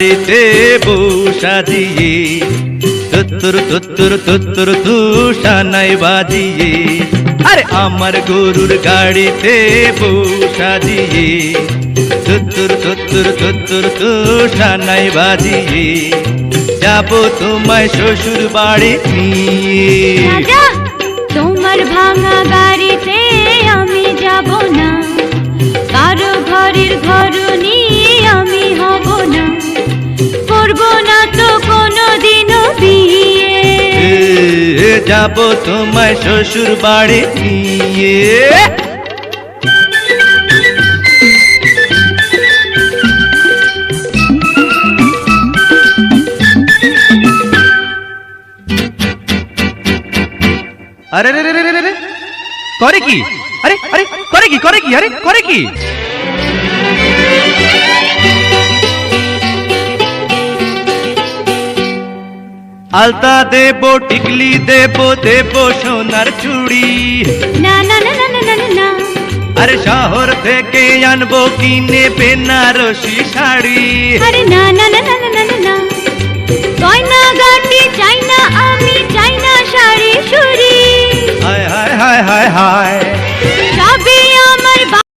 বাড়িতে বসা দিয়ে তুত্তুর তুত্তুর তুত্তুর তুষানাই বাজিয়ে, আরে আমার গরুর গাড়িতে বসা দিয়ে তুত্তুর তুত্তুর তুত্তুর তুষানাই বাজিয়ে যাব তোমায় শ্বশুর বাড়ি নিয়ে। রাজা, তোমার ভাঙা গাড়িতে আমি যাব না, কারো ঘরের ঘরনি আমি হব না, করব না তো কোনোদিনও বিয়ে। যাব তোমায় শ্বশুর বাড়ি নিয়ে। আরে রে রে রে রে রে করে কি? আরে আরে করে কি? করে কি? আরে করে কি? আলতা দেব, টিকলি দেব, দেব সোনার চুড়ি। না না না না না না না, আরে শহর থেকে আনবো কিনে বেনারসি শাড়ি। আরে না না না না না না না, গয়না গাটি চাই না